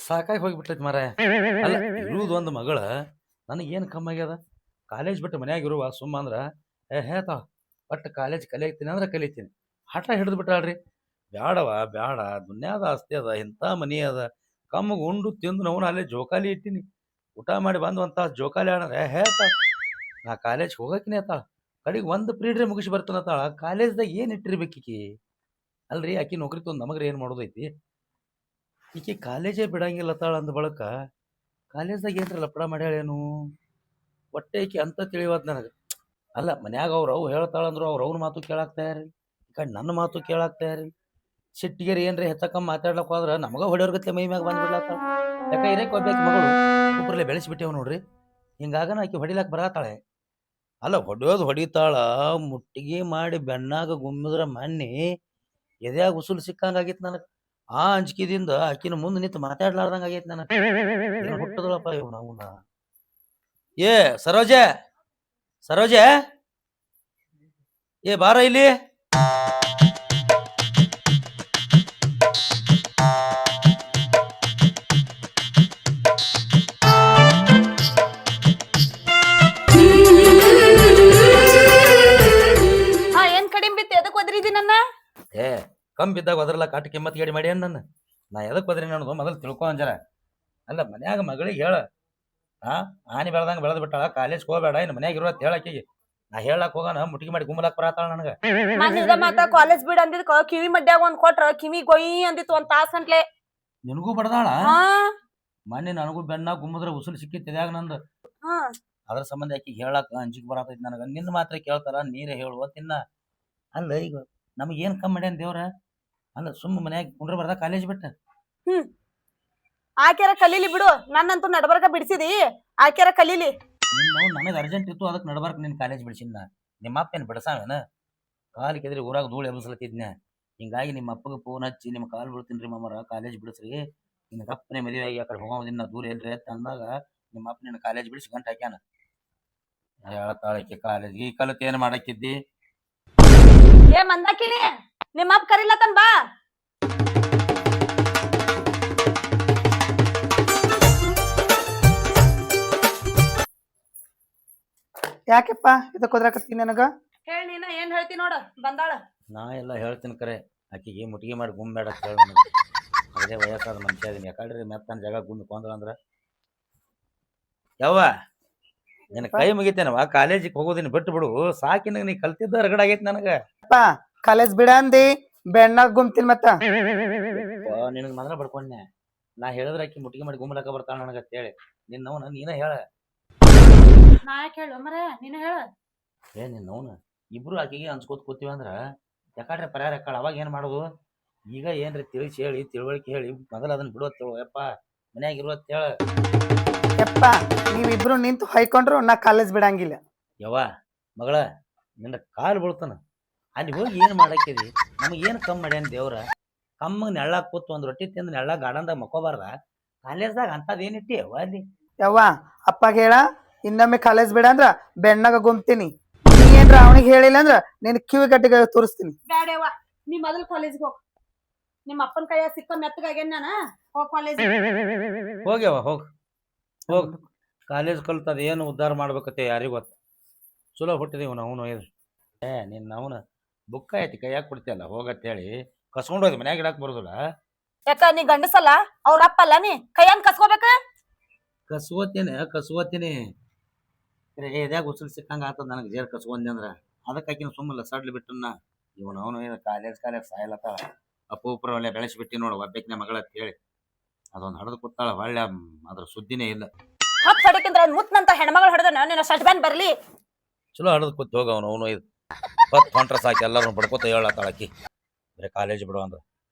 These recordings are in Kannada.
ಸಾಕಾಗಿ ಹೋಗಿಬಿಟ್ಟೈತಿ ಮಾರ. ಅಲ್ಲ ಇರುವುದು ಒಂದು ಮಗಳ ನನಗೇನು ಕಮ್ಮಿ ಆಗ್ಯದ. ಕಾಲೇಜ್ ಬಿಟ್ಟು ಮನ್ಯಾಗ ಇರುವ ಸುಮ್ಮ ಅಂದ್ರ ಹೇಳ್ತಾವ ಒಟ್ಟು ಕಾಲೇಜ್ ಕಲಿಯತ್ತೀನಿ ಅಂದ್ರೆ ಕಲಿತೀನಿ. ಹಠ ಹಿಡಿದು ಬಿಟ್ಟಾಳ್ರಿ. ಬ್ಯಾಡವ ಬ್ಯಾಡ, ದುನ್ಯಾದ ಆಸ್ತಿ ಅದ, ಇಂಥ ಮನಿ ಅದ, ಕಮ್ಮಗೆ ಉಂಡು ತಿಂದು ನಾವು ಅಲ್ಲೇ ಜೋಕಾಲಿ ಇಟ್ಟಿನಿ, ಊಟ ಮಾಡಿ ಬಂದು ಅಂತ ಜೋಕಾಲಿ ಆಡ್ರೆ ಹೇಳ್ತಾಳ ನಾ ಕಾಲೇಜ್ ಹೋಗಕಿನೇ ಅತ್ತಾಳ. ಕಡೆಗೆ ಒಂದು ಪೀರಿಯಡ್ರೆ ಮುಗಿಸಿ ಬರ್ತಾನತ್ತಾಳ. ಕಾಲೇಜ್ದಾಗ ಏನು ಇಟ್ಟಿರ್ಬೇಕೀಕಿ? ಅಲ್ರಿ ಆಕಿ ನೌಕರಿ ತೊಂದು ನಮಗ್ರಿ ಏನು ಮಾಡೋದೈತಿ? ಈಕಿ ಕಾಲೇಜೇ ಬಿಡಂಗಿಲ್ಲತ್ತಾಳ ಅಂದ ಬಳಕ ಕಾಲೇಜ್ದಾಗ ಏನ್ರ ಲಪಡ ಮಾಡ್ಯಾಳೇನು? ಒಟ್ಟೆ ಈಕಿ ಅಂತ ತಿಳಿವತ್ ನನಗೆ. ಅಲ್ಲ ಮನ್ಯಾಗ ಅವು ಹೇಳ್ತಾಳಂದ್ರು ಅವ್ರ ಮಾತು ಕೇಳಾಕ್ ತಯಾರಿಲ್ಲ, ಈ ಕಡೆ ನನ್ನ ಮಾತು ಕೇಳಾಕ್ ತಯಾರಿಲ್ಲ. ಸಿಟ್ಟಿಗೆರಿ ಏನ್ರಿ ಹೆಚ್ಚಕಮ್ಮ ಮಾತಾಡ್ಲಕ್ ಹೋದ್ರ ನಮಗ ಹೊಡೆಯೋರ್ಗತ್ತೆ ಮೈ ಮ್ಯಾಗ ಬಂದ್ಬಿಡ್ಲಾತಾಳ. ಯಾಕೆ ಇರಕ್ಕೆ ಒಬ್ಬಾಕಿ ಮಗಳು ಒಬ್ಬರಲ್ಲೇ ಬೆಳೆಸಿಬಿಟ್ಟೇವ್ ನೋಡ್ರಿ. ಹಿಂಗಾಗನ ಆಕಿ ಹೊಡಿಲಾಕ್ ಬರತಾಳೆ. ಅಲ್ಲ ಹೊಡೆಯೋದು ಹೊಡಿತಾಳ, ಮುಟ್ಟಿಗೆ ಮಾಡಿ ಬೆಣ್ಣಾಗ ಗುಮ್ಮಿದ್ರ ಮನ್ನಿ ಎದ್ಯಾಗ ಉಸುಲು ಸಿಕ್ಕಂಗ ಆಗೈತಿ ನನಗೆ. ಆ ಅಂಜಿಕೆದಿಂದ ಆಕಿನ ಮುಂದೆ ನಿಂತು ಮಾತಾಡ್ಲಾರ್ದಂಗ ಆಗೈತಿ ನನಗೆ. ಏನು ಹುಟ್ಟದಳಪ್ಪ ಇವ್ ನಾವು. ಏ ಸರೋಜ, ಸರೋಜ, ಏ ಬಾರ ಇಲ್ಲಿ. ಏನ್ ಕಡಿಮೆ ಬಿತ್ತು? ಎದಕ್ ಒದ್ರಿದಿ ನನ್ನ? ಏ ಕಮ್ಮಿ ಬಿದ್ದಾಗ ಅದ್ರಲ್ಲ ಕಾಟ ಕಿಮ್ಮತ್ ಗಡಿ ಮಾಡಿ ನನ್ನ. ನಾ ಎದಕ್ ಬದ್ರಿ ಅನ್ನೋದು ಮೊದಲು ತಿಳ್ಕೊ ಅಂಜರ. ಅಲ್ಲ ಮನ್ಯಾಗ ಮಗಳಿಗೆ ಹೇಳ, ಆನಿ ಬೆಳ್ದಂಗ ಬೆಳೆದ್ ಬಿಟ್ಟಾಳ, ಕಾಲೇಜ್ ಹೋಗ್ಬೇಡ, ಇನ್ನು ಮನ್ಯಾಗ ಇರೋತ್ ಹೇಳಕ್ಕಿಗೆ. ನಾ ಹೇಳಕ್ ಹೋಗೋಣ ಮುಟ್ಟಿಗೆ ಮಾಡಿ ಗುಮ್ಮಲಾಕ್ ಬರತ್ತಾಳ ನನಗ. ಮಾತ ಕಾಲೇಜ್ ಬಿಡ್ ಅಂದಿದ್ ಕಿವಿ ಮಡ್ಯಾಗ ಒಂದ್ ಕೊಟ್ರ ಕಿವಿ ಗೊಯ್ ಅಂದಿತ್ತು ಒಂದ್ ತಾಸ್ ಗಂಟ್ಲೆ. ನಿನಗೂ ಬಡದಾಳ? ಮೊನ್ನೆ ನನಗೂ ಬೆನ್ನ ಗುಮ್ಮದ್ರ ಉಸುಲು ಸಿಕ್ಕಿತ್ಯಾಗ ನಂದು. ಅದ್ರ ಸಂಬಂಧ ಯಾಕೆ ಹೇಳಕ್ ಅಂಜಿಕ್ ಬರತೈತಿ ನನಗ. ನಿನ್ನ ಮಾತ್ರ ಕೇಳ್ತಾರ, ನೀರೇ ಹೇಳುವ ತಿನ್ನ. ಅಲ್ಲ ಈಗ ನಮಗೇನ್ ಕಮ್ಮಿ ಮಾಡ್ಯಾನ ದೇವ್ರ? ಅಲ್ಲ ಸುಮ್ಮ ಮನ್ಯಾಗ ಕುಂಡ್ರ ಬರ್ದ ಕಾಲೇಜ್ ಬಿಟ್ಟ. ಆಕ್ಯಾರ ಕಲೀಲಿ ಬಿಡು, ನನ್ನಂತೂ ನಡಬರ್ಕ ಬಿಡ್ಸಿದಿ. ಆಕ್ಯಾರ ಕಲೀಲಿ. ನನಗೆ ಅರ್ಜೆಂಟ್ ಇತ್ತು, ಅದಕ್ಕೆ ನಡ್ಬಾರ್ಕ ನಿನ್ ಕಾಲೇಜ್ ಬಿಡ್ಸಿನ. ನಿಮ್ಮ ಅಪ್ಪ ಏನ್ ಬಿಡಸಾವೇನ? ಕಾಲ್ ಕೆದ್ರಿ ಊರಾಗ ಧೂಳು ಎಬ್ಸಲತ್ತಿದ್ನ. ಹಿಂಗಾಗಿ ನಿಮ್ಮ ಅಪ್ಪಗೆ ಫೋನ್ ಹಚ್ಚಿ ನಿಮ್ಮ ಕಾಲ್ ಬಿಡ್ತೀನಿ ಮಾಮರ, ಕಾಲೇಜ್ ಬಿಡಿಸ್ರಿ, ನಿನ್ನ ಅಪ್ಪನೇ ಮದುವೆ ಆಗಿ ಆ ಕಡೆ ಹೋಗೋದಿನ್ನ ದೂರ ಎಲ್ರಿ ಅಂತ ಅಂದಾಗ ನಿಮ್ಮ ಅಪ್ಪ ನಿನ್ನ ಕಾಲೇಜ್ ಬಿಡಿಸಿ ಗಂಟು ಹಾಕ್ಯಾನ. ಹೇಳ್ತಾಳಕ್ಕೆ ಕಾಲೇಜ್ಗೆ ಈ ಕಲತ್ ಏನ್ ಮಾಡಕ್ಕಿದ್ದಿ? ಏ ಮಂದಾಕಿನಿ, ನಿಮ್ಮ ಅಪ್ಪ ಕರಿಲತ್ತನ್ ಬಾ. ಯಾಕೆಪ್ಪ ಇದಕ್ಕೆ ಹೋದ್ರಾಕತ್ತೀನಿ ನನಗ? ಹೇಳಿ ನೀನ ಏನ್ ಹೇಳ್ತಿ ನೋಡ. ಬಂದಾಳ. ನಾ ಎಲ್ಲ ಹೇಳ್ತೀನಿ ಕರೆ, ಆಕಿಗೆ ಮುಟ್ಟಿಗೆ ಮಾಡಿ ಗುಮ್ಬೇಡ ಅಂತ ಹೇಳಿ ನನಗೆ. ಅದೇ ವಯಸ್ಸಾದ ಮನುಷ್ಯ ಅದೀನಿ. ಯಾಕಂದ್ರೆ ಮೆತ್ತನ ಜಾಗ ಗುಮ್ಮಿ ಕೊಂದ್ರ ಯವ್ವ ನಿನ್ನ ಕೈ ಮುಗಿತೇನವ, ಕಾಲೇಜಿಗೆ ಹೋಗೋದಿನ ಬಿಟ್ಟು ಬಿಡು. ಸಾಕಿನ ನೀ ಕಲ್ತಿದ್ದ ರಗಡಾಗೈತಿ ನನಗ. ಅಪ್ಪ ಕಾಲೇಜ್ ಬಿಡ ಅಂದಿ, ಬೆಣ್ಣಾಗ ಗುಮ್ತೀನಿ ಮತ್ತ. ನಿನಗೆ ಮೊದಲ ಬಡ್ಕೊಂಡೆ, ನಾ ಹೇಳಿದ್ರೆ ಆಕಿ ಮುಟ್ಟಿಗೆ ಮಾಡಿ ಗುಮ್ಮಲಕ್ಕ ಬರ್ತಾಳ ನನಗ ಅಂತೇಳಿ. ನಿನ್ನವನ ನೀನ ಹೇಳ. ನಾ ಯಾಕೆ ಹೇಳು ಮರ, ನೀನ ಹೇಳ. ಏ ನಿನ್ನವನ ಇಬ್ರು ಆಕಿಗೆ ಅನ್ಸ್ಕೋತ ಕೂತೀವಿ ಅಂದ್ರ ಯಾಕಡ್ರೆ ಪರಿಹಾರ ಯಾಕಳ. ಅವಾಗ ಏನ್ ಮಾಡೋದು? ಈಗ ಏನ್ರಿ ತಿಳಿಸಿ ಹೇಳಿ, ತಿಳುವಳಿಕೆ ಹೇಳಿ ಮೊದಲ ಅದನ್ನ ಬಿಡೋತ್ ಹೇಳು. ಯಪ್ಪ ಮನ್ಯಾಗ ಇರೋತ್ ಹೇಳ. ಯಪ್ಪ ನೀವಿಬ್ರು ನಿಂತು ಹೊಯ್ಕೊಂಡ್ರು ನಾ ಕಾಲೇಜ್ ಬಿಡಂಗಿಲ್ಲ. ಯವ್ವ ಮಗಳ, ನಿನ್ನ ಕಾಲು ಬೀಳ್ತಾನ. ಅಲ್ಲಿ ಹೋಗಿ ಏನ್ ಮಾಡಾಕಿದಿ? ನಮಗೇನು ಕಮ್ಮಿ ಮಾಡ್ಯಾನ ದೇವ್ರ? ಕಮ್ಮಗ ನೆಳ್ಳಾಗ ಕೂತು ಒಂದ್ ರೊಟ್ಟಿ ತಿಂದು ನೆಳ್ಳಾಗ ಗಾರ್ಡನ್ದಾಗ ಮಕ್ಕೋಬಾರ್ದ? ಕಾಲೇಜ್ದಾಗ ಅಂತದ್ ಏನಿಟ್ಟಿ ಯವ್ವ ಅಲ್ಲಿ? ಯವ್ವ ಅಪ್ಪಗೆ ಹೇಳ, ಇನ್ನೊಮ್ಮೆ ಕಾಲೇಜ್ ಬಿಡ ಅಂದ್ರ ಬೆಣ್ಣಾಗ ಗುಮ್ತೀನಿ. ನೀ ಏನ್ರ ಅವನಿಗೆ ಹೇಳಿಲ್ಲ ಅಂದ್ರ ನಿನ್ ಕಿವಿ ಗಟ್ಟಿಗೆ ತೋರಿಸ್ತೀನಿ. ಬ್ಯಾಡವ್ವ, ನೀ ಮೊದಲು ಕಾಲೇಜ್ಗೆ ಹೋಗ್. ನಿಮ್ಮ ಅಪ್ಪನ ಕೈಯಾಗ ಸಿಕ್ಕ ಮೆತ್ತಗಾಗೇನ್ ನಾನ. ಹೋಗ್ ಕಾಲೇಜ್. ಹೋಗ್ಯವ ಹೋಗ್ ಹೋಗ್. ಕಾಲೇಜ್ ಕಲ್ತದ ಏನು ಉದ್ಧಾರ ಮಾಡ್ಬೇಕತ್ತೆ ಯಾರಿಗೂ ಗೊತ್ತ. ಚಲೋ ಹುಟ್ಟಿದೀವಿ ನಾವು. ನಿನ್ನ ಅವನ ಬುಕ್ಕ ಐತಿ ಕೈಯಾಗ ಕೊಡ್ತಿಯಲ್ಲ ಹೋಗತ್ ಹೇಳಿ ಕಸ್ಕೊಂಡು ಹೋಗಿ ಮನ್ಯಾಗ ಇಡಾಕ್ ಬರೋದಿಲ್ಲ. ಯಾಕ ನೀ ಗಂಡಸಲ್ಲ, ಅವ್ರ ಅಪ್ಪಲ್ಲ, ನೀ ಕೈಯನ್ ಕಸ್ಕೋಬೇಕ. ಕಸ್ಕೋತೀನಿ ಎದ್ಯಾಗ ಉಸುಲ್ ಸಿಕ್ಕಂಗ ಆತದ ನನಗೆ. ಜೇರ್ ಕಸ್ಕೊಂಡಿ ಅಂದ್ರ ಅದಕ್ಕಾಕಿನ ಸುಮ್ಮಲ್ಲ ಸಡ್ಲಿ ಬಿಟ್ಟನ್ನ. ಅವನು ಕಾಲೇಜ್ ಸಾಯಲತ್ತಾಳ. ಅಪ್ಪೂಪರ ಒಳ್ಳೆ ಬೆಳೆಸಿಬಿಟ್ಟಿ ನೋಡು ಒಬ್ಬಾಕಿನ ಮಗಳ ಅಂತ ಹೇಳಿ. ಅದೊಂದು ಹಡದು ಕೂತಾಳ, ಒಳ್ಳೆ ಅದ್ರ ಸುದ್ದಿನೇ ಇಲ್ಲ. ಹತ್ತು ಹೊಡಿಕಿಂದ್ರ ಮುತ್ನಂತ ಹೆಣ್ಮಗಳು ಹೊಡೆದ ನಿನ್ನ ಸಟ್ ಬ್ಯಾನ್ ಬರ್ಲಿ. ಚಲೋ ಹಡದ್ ಕೂತ್ ಹೋಗ ಅವನು ಇದು ಪತ್ ಹೊಂಟ್ರ ಸಾಕಿ ಎಲ್ಲರೂ ಬಡ್ಕೋತ ಹೇಳತ್ತಾಳಕಿ. ಬರೀ ಕಾಲೇಜ್ ಬಿಡು ಅಂದ್ರ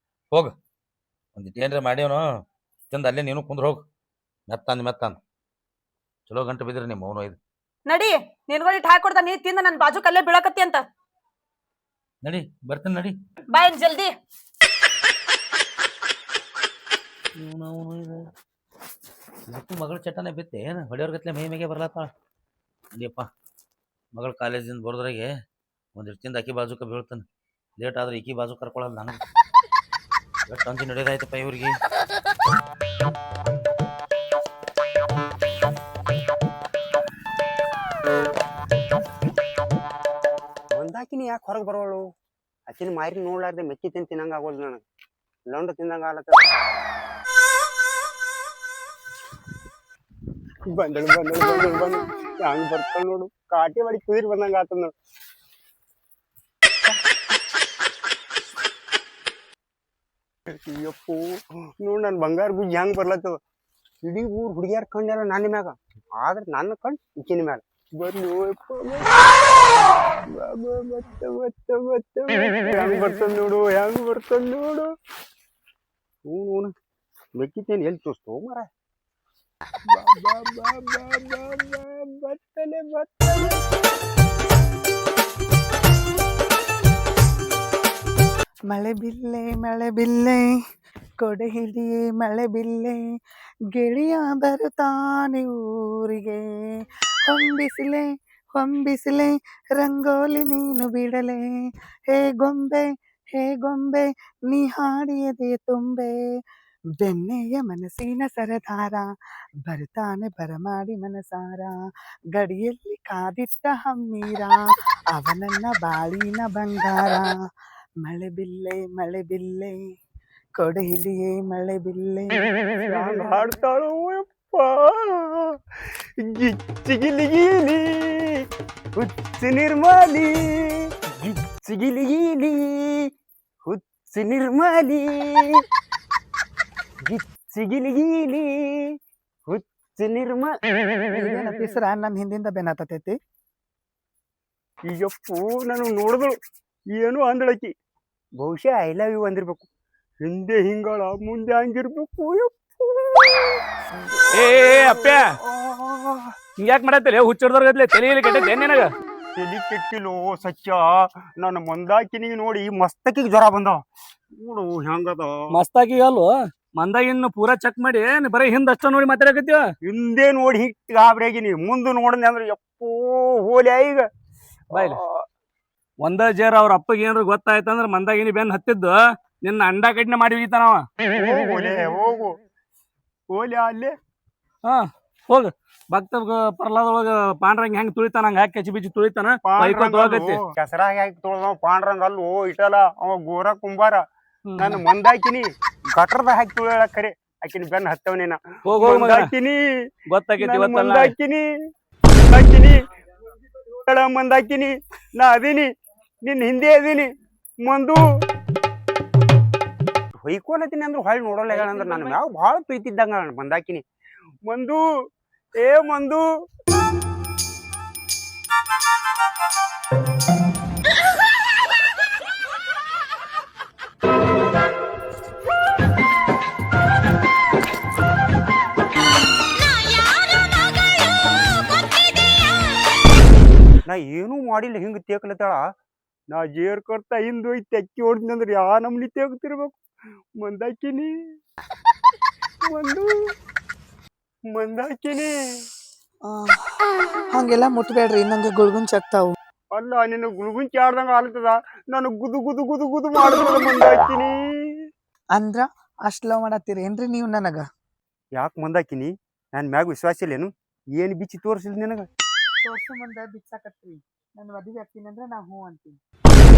ಹೋಗ. ಒಂದಿಟ್ಟು ಏನ್ರ ಮಾಡ್ಯವನು ತಿಂದ ಅಲ್ಲೇ ನೀನು ಕುಂದ್ರ ಹೋಗ್. ಮೆತ್ತಂದ್ ಚಲೋ ಗಂಟು ಬಿದ್ರಿ ನಿಮ್ಮ ಅವನು ಇದು. ನಡಿ, ನಿನ್ಗಳಿಟ್ಟು ಹಾಕೊಡ್ದ ನೀ ತಿಂದ ನನ್ ಬಾಜು ಕಲ್ಲೇ ಬೀಳಕತ್ತಿ ಅಂತ. ನಡಿ ಬರ್ತೀನಿ ನಡಿ. ಬಾಯ್ ಜಲ್ದಿ. ಇವತ್ತು ಮಗಳ ಚಟನೆ ಬಿತ್ತೆ ಏನು? ಹೊಡೆಯೋರ್ಗತ್ಲೆ ಮೈ ಮೇಗೆ ಬರ್ಲಾತಾಳ. ನಡಿಯಪ್ಪ, ಮಗಳ ಕಾಲೇಜಿಂದ ಬರೋದ್ರಾಗೆ ಒಂದಿಷ್ಟು ತಿಂದು ಅಕ್ಕಿ ಬಾಜುಕ ಬೀಳ್ತಾನೆ. ಲೇಟ್ ಆದ್ರೆ ಈಕಿ ಬಾಜು ಕರ್ಕೊಳಲ್ಲ ನನಗೆ. ಎಷ್ಟು ಅಂಜಿ ನಡೆಯೋದಾಯ್ತಪ್ಪ ಇವ್ರಿಗೆ. ಮಂದಾಕಿನಿ ಯಾಕೆ ಹೊರಗೆ ಬರೋಳು? ಆಕಿನ ಮಾರಿ ನೋಡ್ಲಾರ್ದೆ ಮೆಕ್ಕಿ ತಿನ್ನಂಗ ಆಗೋದು ನನಗೆ. ಲಂಡು ತಿಂದಂಗ ಆಲತ್ತ. ಬಂದಳು ಹೆಂಗ್ ಬರ್ತಾಳ ನೋಡು. ಕಾಟಿ ಮಾಡಿ ಕುದಿರ್ ಬಂದಂಗ ಆತದ ನೋಡು. ಅಯ್ಯಪ್ಪು ನೋಡ್ ನನ್ ಬಂಗಾರ ಬುಜ್ಜಿ ಹೆಂಗ್ ಬರ್ಲತ್ತದ. ಇಡೀ ಊರ್ ಹುಡುಗಿಯಾರ ಕಣ್ಣೆಲ್ಲ ನನ್ನ ಮ್ಯಾಗ, ಆದ್ರೆ ನನ್ನ ಕಣ್ ಇಕ್ಕಿನ ಮ್ಯಾಗ. ಬರ್ಲಿ ಹೆಂಗ್ ಬರ್ತದ ನೋಡು, ಹೆಂಗ್ ಬರ್ತದ ನೋಡು. ಹ್ಞೂ ಮೆಕ್ಕಿತೇನು ಎಲ್ಲಿ ಚೂಸ್ತು ಮರ. ಬರ್ತಲೆ ಮಳೆ ಬಿಲ್ಲೆ ಕೊಡೆ ಹಿಡಿಯೇ ಮಳೆ ಬಿಲ್ಲೆ, ಗೆಳೆಯ ಬರುತ್ತಾನೆ ಊರಿಗೆ. ಹೊಂಬಿಸಿಲೆ ರಂಗೋಲಿ ನೀನು ಬಿಡಲೆ, ಹೇ ಗೊಂಬೆ ನೀ ಹಾಡಿಯದೆ ತುಂಬೆ. ಬೆನ್ನೆಯ ಮನಸ್ಸಿನ ಸರದಾರ ಬರುತ್ತಾನೆ ಬರಮಾಡಿ ಮನಸಾರ, ಗಡಿಯಲ್ಲಿ ಕಾದಿಟ್ಟ ಹಮ್ಮೀರ ಅವನನ್ನ ಬಾಳಿನ ಬಂಗಾರ. ಮಳೆ ಬಿಲ್ಲೆ ಕೊಡೆ ಹಿಡಿಯೇ ಮಳೆ ಬಿಲ್ಲೆ. ಹಾಡ್ತಾಳು ಯಪ್ಪ. ಗಿಚ್ಚಿಗಿಲಿಗೀಲಿ ಹುಚ್ಚಿ ನಿರ್ಮಲಿ, ಗಿಚ್ಚಿಗಿಲಿಗೀಲಿ ಹುಚ್ಚಿ ನಿರ್ಮಲಿ, ಗಿಚ್ಚಿಗಿಲಿಗೀಲಿ ಹುಚ್ಚಿ ಪಿಸ್ರ ನನ್ನ ಹಿಂದಿಂದ ಬೆನ್ನತೈತಿ. ಈಗಪ್ಪು ನನಗೆ ನೋಡಿದಳು ಏನು ಅಂದಳಕಿ. ಬಹುಶಃ ಐ ಲವ್ ಯು ಅಂದಿರ್ಬೇಕು. ಹಿಂದೆ ಹಿಂಗಳ ಮುಂದೆ ಹಂಗಿರ್ಬೇಕು. ಏ ಅಪ್ಪ್ಯಾ ಹಿಂಗ್ಯಾಕ್ ಮಾಡತ್ತಲ್ಲ ಹುಚ್ಚಿಡ್ದವ್ರಗತ್ಲೆ ತಲೆಯಲ್ಲಿ ಕೆಟ್ಟೈತೆ ನಿನಗ? ತಲಿ ಕೆಟ್ಟಿಲೋ ಸಚ್ಚ. ನನ್ನ ಮಂದಾಕಿನಿಗೆ ನೋಡಿ ಮಸ್ತಕಿಗೆ ಜ್ವರ ಬಂದಾವ ನೋಡು ಹೆಂಗದ. ಮಸ್ತಾಗಿ ಅಲ್ವ ಮಂದಾಗಿನ ಪೂರಾ ಚೆಕ್ ಮಾಡಿ ಬರೀ ಹಿಂದ್ ಅಷ್ಟ ನೋಡಿ ಮಾತಾಡಕತ್ತೀವ. ಹಿಂದೆ ನೋಡಿ ಹಿಟ್ಟು ಗಾಬರಿಯಾಗಿನಿ, ಮುಂದೆ ನೋಡಿದೆ ಅಂದ್ರೆ ಯಪ್ಪೋ ಹೋಲಿ ಈಗ. ಬಾಯ್ಲಿ ಒಂದ ಜೇರ್ ಅವ್ರ ಅಪ್ಪಗೆ ಏನಾರ ಗೊತ್ತಾಯ್ತಂದ್ರ ಮಂದಾಗಿನಿ ಬೆನ್ ಹತ್ತಿದ್ದು ನಿನ್ನ ಅಂಡಾ ಕಡ್ನೆ ಮಾಡಿ ಹೋಗಿತಾನವ. ಹೋಗು ಹೋಲಿ ಅಲ್ಲೇ. ಹಾ ಹೋಗ ಭಕ್ತ ಪ್ರಹ್ಲಾದೊಳಗ ಪಾಂಡ್ರಂಗ್ ಹೆಂಗ್ ತುಳಿತಾನ ಹಂಗ ಹಾಕಿ ಕಚ್ಚಿ ಬಿಚ್ಚಿ ತುಳಿತಾನ. ಕೆಸರಾಗಿ ಹಾಕಿ ತೊಳ್ದವ ಪಾಂಡ್ರಂಗ ಅಲ್ಲೋ ಇಟಲ್ಲ ಅವ ಗೋರ ಕುಂಬಾರ. ನನ್ನ ಮಂದಾಕಿನಿ ಗಟ್ರದ ಹಾಕಿ ತುಳಿಯಳ ಕರೆ ಆಕಿನ ಬೆನ್ ಹತ್ತವನೇನ. ಮಂದಾಕಿನಿ ಗೊತ್ತಾಗೈತಿ ಮಂದಾಕಿನಿ ಮಂದಾಕಿನಿ ನಾ ಅದೀನಿ ನಿನ್ ಹಿಂದೆ ಅದೀನಿ. ಮಂದು ಹೊಯ್ಕೊಲತೀನಿ ಅಂದ್ರೆ ಹೊಳ್ ನೋಡೋಲ್ಲ ಅಂದ್ರೆ ನನ್ನ ಮ್ಯಾಗ ಭಾಳ ಪ್ರೀತಿ ಇದ್ದಂಗ ಮಂದಾಕಿನಿ. ಮಂದು ಏ ಮಂದು ನಾ ಏನೂ ಮಾಡಿಲ್ಲ ಹಿಂಗ ತೇಕ್ಲತ್ತಾಳ. ನಾ ಜೇರ್ ಕೊಡ್ತಾ ಹಿಂದ್ ಹೋಯ್ತು ಅಕ್ಕಿ ಹೊಡ್ತೀನಿ ಅಂದ್ರೆ ಯಾ ನಮ್ನಿ ತೇಗ್ತಿರ್ಬೇಕು. ಮಂದಾಕಿನಿ ಮಂದಾಕಿನಿ ಹಂಗೆಲ್ಲ ಮುಟ್ಬೇಡ್ರಿ, ನಂಗೆ ಗುಳ್ಗುನ್ ಚಕ್ತಾವು. ಅಲ್ಲ ನಿನ್ನ ಗುಲ್ಗುಂಚಿ ಆಡ್ದಂಗ ಆಗ್ತದ. ನನಗ್ ಗುದು ಗುದು ಗುದು ಗುದು ಮಾಡ್ತದ ಮಂದಾಕಿನಿ. ಅಂದ್ರ ಅಷ್ಟ್ ಲವ್ ಮಾಡತ್ತೀರಿ ಏನ್ರಿ ನೀವು ನನಗ? ಯಾಕೆ ಮಂದಾಕಿನಿ ನನ್ ಮ್ಯಾಗ ವಿಶ್ವಾಸ ಇಲ್ಲೇನು? ಏನ್ ಬಿಚ್ಚಿ ತೋರ್ಸಿಲ್ ನಿನಗ? ತೋರ್ಸು ಮುಂದೆ ಬಿಚ್ಚಾಕತ್ರಿ. ನಾನು ಮದುವೆ ಆಗ್ತೀನಿ ಅಂದ್ರೆ ನಾ ಹ್ಞೂ ಅಂತೀನಿ.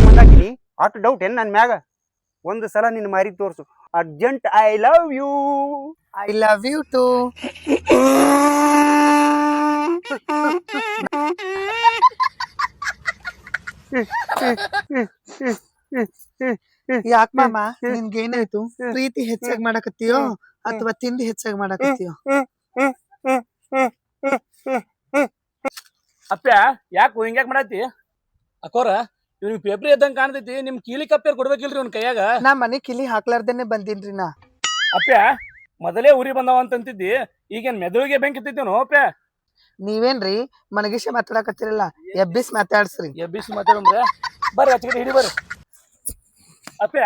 ಮಂದಾಕಿನಿ ಅಷ್ಟು ಡೌಟ್ ಏನ್ ನನ್ ಮ್ಯಾಗ? ಒಂದು ಸಲ ನಿನ್ನ ಮಾರಿ ತೋರ್ಸು. Urgent I love you. I love you too. ಯಾಕ ಮಾಮ ನಿನ್ಗೇನಾಯ್ತು? ಪ್ರೀತಿ ಹೆಚ್ಚಾಗಿ ಮಾಡಕತ್ತೀಯೋ ಅಥವಾ ತಿಂಡಿ ಹೆಚ್ಚಾಗಿ ಮಾಡಕತ್ತೀಯೋ? ಅಪ್ಪ ಯಾಕೆ ಹಿಂಗ್ಯಾಕ್ ಮಾಡತ್ತಿ? ಅಕ್ಕೋರ ಇವ್ನಿಗೆ ಪೇಪ್ರಿ ಎದ್ದಂಗ ಕಾಣ್ತೈತಿ. ನಿಮ್ ಕೀಲಿ ಕಪ್ಪೇರ್ ಕೊಡ್ಬೇಕಿಲ್ರಿ ಅವ್ನ ಕೈಯಾಗ? ನಾ ಮನೆ ಕಿಲಿ ಹಾಕ್ಲಾರ್ದೇನೆ ಬಂದಿನ್ರಿ ನಾ. ಅಪ್ಪ ಮೊದಲೇ ಉರಿ ಬಂದಾವ ಅಂತಂತಿದ್ದಿ, ಈಗೇನ್ ಮೆದುಳಿಗೆ ಬೆಂಕಿ ಹತ್ತಿದ್ದೇನೋ ಅಪ್ಪ? ನೀವೇನ್ರಿ ಮನಗಿಷ ಮಾತಾಡಕತ್ತಿರಲ್ಲ, ಎಬ್ಬಿಸ್ ಮಾತಾಡ್ಸ್ರಿ. ಎಬ್ಬಿಸಿ ಮಾತಾಡಂದ್ರೆ ಬರ್ರಿ ಅಚ್ಚಗಡೆ ಹಿಡಿ ಬರ್ರಿ. ಅಪ್ಪ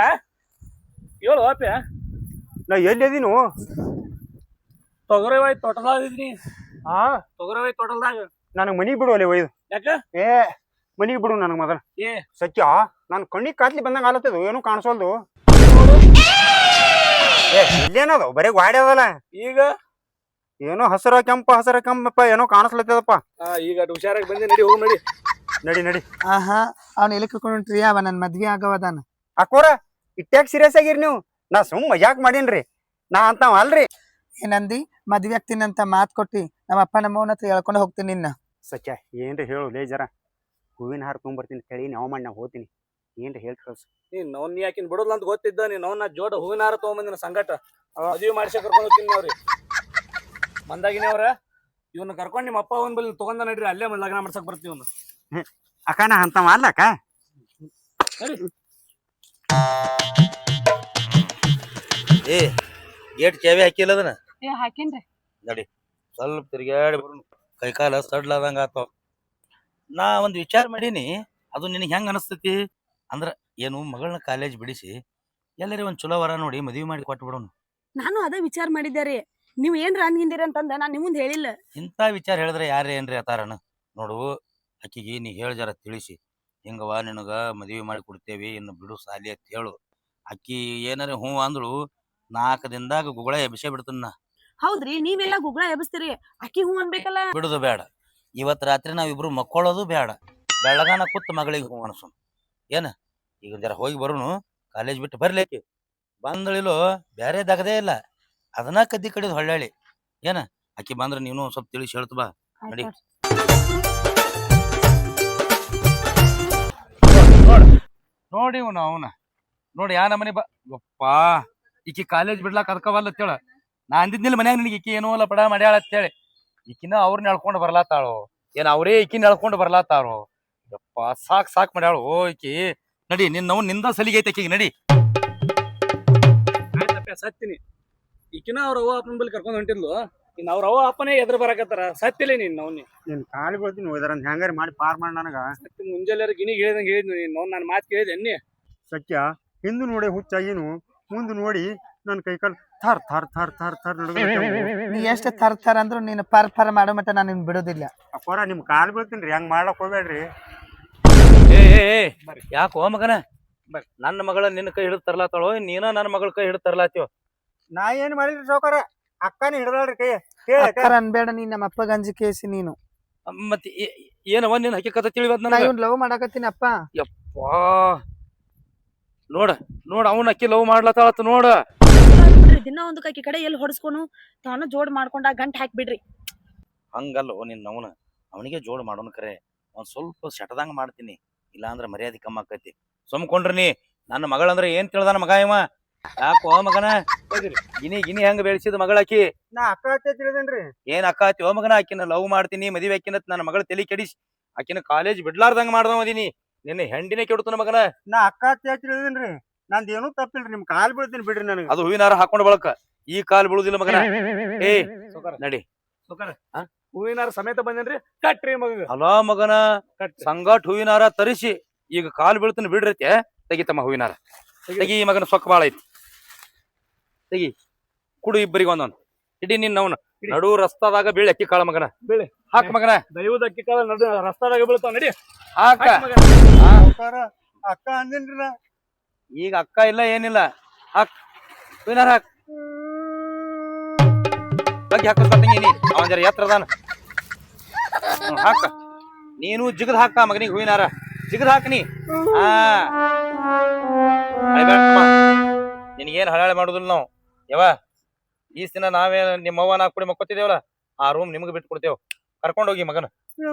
ಹೇಳು ಅಪ್ಪ. ನಾ ಎಲ್ಲಿದೀನು? ತೊಗರವಾಯ್ ತೋಟದಾಗ ಇದ್ನಿ. ಹಾ ತೊಗರವಾಯ್ ತೋಟದಾಗ ನನಗ್ ಮನಿಗ್ ಬಿಡು ಅಲ್ಲಿ ಒಯ್ದು. ಯಾಕ? ಏ ಮನಿಗ್ ಬಿಡು ನನಗ್ ಮೊದಲ. ಏ ಸತ್ಯ ನನ್ ಕಣ್ಣಿಗೆ ಕಾತ್ಲಿ ಬಂದಂಗ ಆಲತ್ತದು, ಏನು ಕಾಣಿಸೋಲ್ದು. ಇಲ್ಲೇನದ ಬರೀ ಗಾಡಿ ಅದಲ್ಲ ಈಗ ಏನೋ ಹಸಿರ ಕೆಂಪಪ್ಪ ಏನೋ ಕಾಣಿಸ್ಲತ್ತದಪ್ಪ ಈಗ ಹುಷಾರಾಗಿ ಬಂದೆ, ನಡಿ ಹೋಗ್ ನಡಿ. ನಡಿ ಆಹಾ ಅವ್ನ ಎಲ್ಲಿ ಕರ್ಕೊಂಡ್ರಿ ಅವ ನನ್ ಮದ್ವಿ ಆಗವದಾನ. ಅಕ್ಕೋರ ಇಟ್ಟ್ಯಾಕ್ ಸೀರಿಯಸ್ ಆಗಿರಿ ನೀವು? ನಾ ಸುಮ್ ಮಜಾಕ್ ಮಾಡೀನ್ರಿ, ನಾ ಅಂತಾವ ಅಲ್ರಿ. ಏನಂದಿ? ಮದ್ವಿ ಆಗ್ತೀನಂತ ಮಾತ್ ಕೊಟ್ಟಿ ನಮ್ಮ ಅಪ್ಪ ನಮ್ಮವನ ಹತ್ರ ಹೇಳ್ಕೊಂಡು ಹೋಗ್ತೀನಿ ನಿನ್ನ. ಸತ್ಯ ಏನ್ರಿ ಹೇಳು ಲೇ ಜರ, ಹೂವಿನ ಹಾರ ತೊಗೊಂಬರ್ತೀನಿ ತಳಿ ನಾವು ಮಾಡಿ ನಾ ಹೋಗ್ತೀನಿ, ಏನ್ರಿ ಹೇಳಿ ಕಳ್ಸು. ನೀನ್ ನೀ ಆಕಿನ್ ಬಿಡೋಲ್ಲ ಅಂತ ಗೊತ್ತಿದ್ದ, ನೀನ್ ನಾ ಜೋಡ ಹೂವಿನ ಹಾರ ತಗೊಂಬಂದಿನ ಸಂಗಟ ಮದ್ವಿ ಮಾಡ್ಸಕ್ ಕರ್ಕೊಂಡು ಹೋಗ್ತೀನಿ ಅವ್ರಿ. ಮಂದಾಗಿನಿ ಅವ್ರ ಇವನ್ನ ಕರ್ಕೊಂಡ್ ನಿಮ್ಮ ಅಪ್ಪ ಒಂದ್ ಬಲ್ಲಿ ತಗೊಂಡ ನಡ್ರಿ, ಅಲ್ಲೇ ಲಗ್ನ ಮಾಡ್ಸಕ್ ಬರ್ತೀವಿ ಇವ್ನ. ಅಕ್ಕ ನಾ ಅಂತಾವ ಅಲ್ಲ ಅಕ್ಕ. ಏ ಗೇಟ್ ಚಾವಿ ಹಾಕಿಲ್ಲ ಅದನ್ನ ಹಾಕೇನ್ರಿ. ನಡಿ ಸ್ವಲ್ಪ ತಿರ್ಗಾಡಿ ಬರೋಣ, ಕೈಕಾಲ ಸಡ್ಲಾದಂಗ ಆತಾವ. ನಾ ಒಂದ್ ವಿಚಾರ ಮಾಡೀನಿ, ಅದು ನಿನಗೆ ಹೆಂಗ ಅನಸ್ತೈತಿ ಅಂದ್ರ ಏನು ಮಗಳನ್ನ ಕಾಲೇಜ್ ಬಿಡಿಸಿ ಎಲ್ಲರಿ ಒಂದ್ ಚಲೋ ವರ ನೋಡಿ ಮದ್ವಿ ಮಾಡಿ ಕೊಟ್ಟು ಬಿಡೋಣ. ನಾನು ಅದ ವಿಚಾರ ಮಾಡಿದ್ದೆ. ನೀವ್ ಏನ್ರ ಅನ್ಗಿಂದಿರ ಅಂತಂದ ನಾನ್ ನಿಮ್ಮಂದ್ ಹೇಳಿಲ್ಲ. ಇಂಥ ವಿಚಾರ ಹೇಳಿದ್ರೆ ಯಾರೇ ಏನ್ರಿ ಅತಾರಣ ನೋಡು. ಆಕಿಗೆ ನೀ ಹೇಳ ಜರ ತಿಳಿಸಿ, ಹಿಂಗವ ನಿನಗ ಮದ್ವಿ ಮಾಡಿ ಕೊಡ್ತೇವಿ, ಇನ್ನು ಬಿಡು ಸಾಲಿ ಅಂತ ಹೇಳು. ಆಕಿ ಏನಾರ ಹ್ಞೂ ಅಂದಳು 4 ದಿನದಾಗ ಗುಗಳ ಎಬ್ಸೇ ಬಿಡ್ತನ್ನ. ಹೌದ್ರಿ, ನೀವೆಲ್ಲ ಗುಗ್ಗಳ ಎಬ್ಸ್ತೀರಿ, ಅಕ್ಕಿ ಹೂ ಅನ್ಬೇಕಲ್ಲ. ಬಿಡುದು ಬೇಡ, ಇವತ್ತು ರಾತ್ರಿ ನಾವಿಬ್ರು ಮಕ್ಕೊಳ್ಳೋದು ಬೇಡ, ಬೆಳಗಾನ ಕೂತ್ ಮಗಳಿಗೆ ಹೂ ಅನ್ಸು. ಏನ ಈಗ ಜರ ಹೋಗಿ ಬರೋನು, ಕಾಲೇಜ್ ಬಿಟ್ಟು ಬರ್ಲಿಕ್ಕೆ ಬಂದಳಿಲು ಬೇರೆ ದಗದೇ ಇಲ್ಲ, ಅದನ್ನ ಕದ್ದಿ ಕಡಿದು ಹೊಳ್ಳಾಳಿ. ಏನ ಆಕಿ ಬಂದ್ರೆ ನೀನು ಸ್ವಲ್ಪ ತಿಳಿಸಿ ಹೇಳ್ತು ಬಾ. ನಡಿ ನೋಡಿ ಅವನ ನೋಡಿ ಯಾ ನಮ್ಮನೆ ಬಾ ಯಪ್ಪಾ. ಈಕಿ ಕಾಲೇಜ್ ಬಿಡ್ಲಾಕ ಅದಕ್ಕವಲ್ಲ ಅಂತೇಳ ನಾ ಅಂದಿದ್ನಿಲ್ಲ ಮನ್ಯಾಗ, ನಿನಗೆ ಈಕಿ ಏನೋ ಅಲ್ಲ ಪಡ ಮಾಡ್ಯಾಳ ಅಂತೇಳಿ. ಈಕಿನ ಅವ್ರನ್ನ ಎಳ್ಕೊಂಡು ಬರ್ಲಾತಾಳು, ಏನ್ ಅವರೇ ಈಕಿನ ಎಳ್ಕೊಂಡು ಬರ್ಲಾತಾರು. ಯಪ್ಪ ಸಾಕ್ ಮಾಡ್ಯಾಳು ಓ ಈಕಿ. ನಡಿ ನಿಂದ ಸಲಿಗೆ ಐತೆ ಆಕಿಗೆ, ನಡಿ. ಆಯ್ತಪ್ಪ ಸತ್ತಿನಿ, ಈಕಿನ ಅವ್ರ ಅವ್ವ ಅಪ್ಪನ ಬಲ್ಲಿ ಕರ್ಕೊಂಡ್ ಹೊಂಟಿದ್ಲು, ಇನ್ ಅವ್ರ ಅವ್ವ ಅಪ್ಪನೇ ಎದುರು ಬರಾಕತ್ತಾರ. ಸತ್ತಿಲ್ಲ ನೀನ್ ನವ್ನಿ ನೀನ್ ಕಾಲಿ ಬೀಳ್ತೀನಿ ಹೋದಾರ ಹೆಂಗಾರ ಮಾಡಿ ಪಾರ್ ಮಾಡಿ ನನಗ. ಮುಂಜಾನೆ ಗಿಣಿಗೆ ಹೇಳಿದಂಗೆ ಹೇಳಿದ್ನು ನೀನ್ ನನ್ನ ಮಾತು ಕೇಳಿದೆ ಅನ್ನಿ. ಸತ್ಯ ಹಿಂದು ನೋಡಿ ಹುಚ್ಚಾಗಿನು, ಮುಂದೆ ನೋಡಿ ನನ್ನ ಕೈಕಾಲು ಥರ್ ಥರ್ ಥರ್ ಥರ್ ಥರ್ ನಡ್ಗ. ನೀ ಎಷ್ಟು ಥರ ಅಂದ್ರು ನೀನು ಪರ್ ಮಾಡೋ ಮಟ್ಟ ನಾನು ನಿನ್ ಬಿಡೋದಿಲ್ಲ. ಅಕ್ಕೋರ ನಿಮ್ ಕಾಲ್ ಬೀಳ್ತೀನಿ ಹಂಗ್ ಮಾಡ್ಲಕ್ ಹೋಗ್ಬೇಡ್ರಿ. ಯಾಕೋ ಮಗನ, ನನ್ನ ಮಗಳ ನಿನ್ನ ಕೈ ಹಿಡಿದು ತರ್ಲಾತಾಳೋ, ನೀನ ನನ್ನ ಮಗಳ ಕೈ ಹಿಡಿದು ತರ್ಲಾತೀವ? ನಾ ಏನ್ ಮಾಡಿದ್ರಿ ಸೌಕರ, ಅಕ್ಕನ ಹಿಡ್ದಾಳ್ರಿ ಕೈ. ಅಕ್ಕರ ಅನ್ಬೇಡ, ನೀನ್ ನಮ್ಮ ಅಪ್ಪ ಗಂಜಿ ಕೇಸಿ ನೀನು. ಮತ್ತೆ ಏನವ ನಿನ್ ಹಕ್ಕಿಕತ ತಿಳಿವದ್ ನಾ ಇವ್ನ್ ಲವ್ ಮಾಡಾಕತ್ತೀನಿ ಅಪ್ಪ. ಯಪ್ಪಾ ನೋಡ ಅವನ ಅಕ್ಕಿ ಲವ್ ಮಾಡ್ಲತ್ತಾಳತ್ ನೋಡ. ದಿನ ಒಂದು ಕೈ ಕಡೆ ಎಲ್ಲಿ ಹೊಡ್ಸ್ಕೊನು ತಾನು ಜೋಡ್ ಮಾಡ್ಕೊಂಡ ಗಂಟ್ ಹಾಕ್ಬಿಡ್ರಿ. ಹಂಗಲ್ಲೋ ಅವನಿಗೆ ಜೋಡ್ ಮಾಡೋಣ ಕರೆ, ಒಂದ್ ಸ್ವಲ್ಪ ಶಟದಂಗ ಮಾಡ್ತೀನಿ, ಇಲ್ಲಾಂದ್ರ ಮರ್ಯಾದೆ ಕಮ್ಮ ಆಕೈತಿ. ಸುಮ್ಕೊಂಡ್ರಿ ನನ್ನ ಮಗಳಂದ್ರ ಏನ್ ತಿಳ್ದಾನ ಮಗ ಇವ. ಯಾಕೋ ಮಗನ ಗಿನಿ ಹೆಂಗ ಬೆಳೆಸಿದ ಮಗಳಾಕಿ. ನಾ ಅಕ್ಕ ಹತ್ತೆ ತಿಳಿದೇನ್ರಿ. ಏನ್ ಅಕ್ಕ ಆತಿ ಮಗನ, ಆಕಿನ ಲವ್ ಮಾಡ್ತೀನಿ ಮದುವೆ ಆಕಿನ ನನ್ನ ಮಗಳ ತಲೆ ಕೆಡಿಸಿ ಆಕಿನ ಕಾಲೇಜ್ ಬಿಡ್ಲಾರ್ದಂಗ ಮಾಡ್ದವ ಅದೀನಿ. ನಿನ್ನ ಹೆಂಡಿನೇ ಕೆಡುತ್ತನ ಮಗನ. ನಾ ಅಕ್ಕ ಹತ್ತೆ ತಿಳಿದೇನ್ರಿ, ನಂದ್ ಏನೂ ತಪ್ಪಿಲ್ರಿ, ನಿಮ್ ಕಾಲ್ ಬೀಳ್ತೀನಿ ಬಿಡ್ರಿ ನನಗೆ. ಅದು ಹೂವಿನಾರ ಹಾಕೊಂಡ್ ಬಳಕ ಈ ಕಾಲ್ ಬೀಳುದಿಲ್ಲ ಮಗನ. ಏ ನಡಿ ಹೂವಿನಾರ ಸಮೇತ ಬಂದೇನ್ರಿ, ಕಟ್ರಿ ಮಗ. ಅಲಾ ಮಗನ, ಸಂಗಾಟ್ ಹೂವಿನಾರ ತರಿಸಿ ಈಗ ಕಾಲ್ ಬೀಳ್ತೀನಿ ಬಿಡ್ರೈತೆ. ತೆಗಿತಮ್ಮ ಹೂವಿನಾರ ತೆಗಿ ಮಗನ, ಸೊಕ್ಕ ಬಾಳ ಐತಿ. ತೆಗಿ ಕುಡು ಇಬ್ಬರಿಗೆ ಒಂದೊಂದು ಇಡೀ ನಿನ್ನವನ ನಡು ರಸ್ತಾದಾಗ ಬೀಳಿ ಅಕ್ಕಿ ಕಾಳ ಮಗನ. ಬೀಳಿ ಹಾಕ ಮಗನ, ದೈವದ ಅಕ್ಕಿ ಕಾಳ ನಡು ರಸ್ತಾದಾಗ ಬೀಳ್ತಾವ. ನಡಿ ಹಾಕ. ಅಕ್ಕ ಅಂದೇನ್ರಿ ನಾ. ಈಗ ಅಕ್ಕ ಇಲ್ಲ ಏನಿಲ್ಲ, ಹಾಕ್ ಹೂವಿನಾರ ಹಾಕ್. ಬಗ್ಗೆ ಹಾಕಿಸ್ಕೊತೀನಿ ಅವನ್ ಜರ ಎತ್ತರ ಅದಾನ. ಹಾಕ ನೀನು ಜಿಗದ್ ಹಾಕ ಮಗನಿಗೆ ಹೂವಿನಾರ ಜಿಗದ್ ಹಾಕ್ನಿ. ನಿನಗೇನ್ ಹಳಾಳೆ ಮಾಡುದಿಲ್ಲ ನಾವು. ಯಾವ ಈ ದಿನ ನಾವೇ ನಿಮ್ಮವ್ವ ನಾ ಕುಡಿ ಮಕ್ಕೋತಿದೇವಲ್ಲ, ಆ ರೂಮ್ ನಿಮ್ಗೆ ಬಿಟ್ಟು ಕೊಡ್ತೇವ್. ಕರ್ಕೊಂಡ್ ಹೋಗಿ ಮಗನ.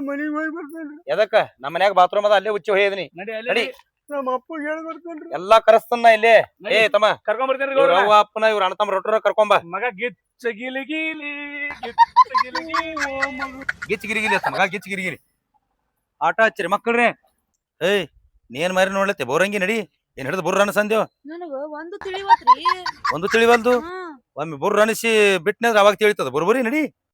ಮನಿಗ್ ಹೋಗಿ ಬರ್ತೇನ್ರಿ. ಎದಕ್ಕ ನಮ್ಮ ಮನ್ಯಾಗ ಬಾತ್ರೂಮ್ ಅದ, ಅಲ್ಲೇ ಉಚ್ಚಿ ಹೋಯ್ದನಿ. ನಡಿ ನಮ್ಮ ಅಪ್ಪ ಹೇಳಿ ಬರ್ತೇನ್ರಿ. ಎಲ್ಲಾ ಕರಸ್ತನ್ನ ಇಲ್ಲೇ. ಏ ತಮ್ಮ ಕರ್ಕೊಂಡ್ ಬರ್ತೇನ್ರಿ. ಇವ್ರ ಅವ್ವ ಅಪ್ಪನ ಇವ್ರ ಅಣ್ಣ ತಮ್ಮ ರೊಟ್ರ ಕರ್ಕೊಂಬ. ಮಗ ಗಿಚ್ಚ ಗಿಚ್ಚಿಗಿರಿಗಿರಿ ಅತ್ತ ಮಗ, ಗಿಚ್ಚಿಗಿರಿಗಿರಿ ಆಟ ಹಚ್ಚಿರಿ ಮಕ್ಕಳ್ರಿ. ಏಯ್ ನೀನ್ ಮಾರಿ ನೋಡ್ಲತ್ತೆ ಬೋರಂಗಿ. ನಡಿ ಏನ್ ಹಿಡಿದು ಬುರ್ರ ಅನಸಂದೇವ್. ನನಗ ಒಂದು ತಿಳಿವತ್ರಿ. ಒಂದು ತಿಳಿವಲ್ದು. ಒಮ್ಮೆ ಬುರ್ರ ಅನಿಸಿ ಬಿಟ್ನಂದ್ರ ಅವಾಗ ತಿಳಿತದ. ಬುರ್ಬರಿ ನಡಿ.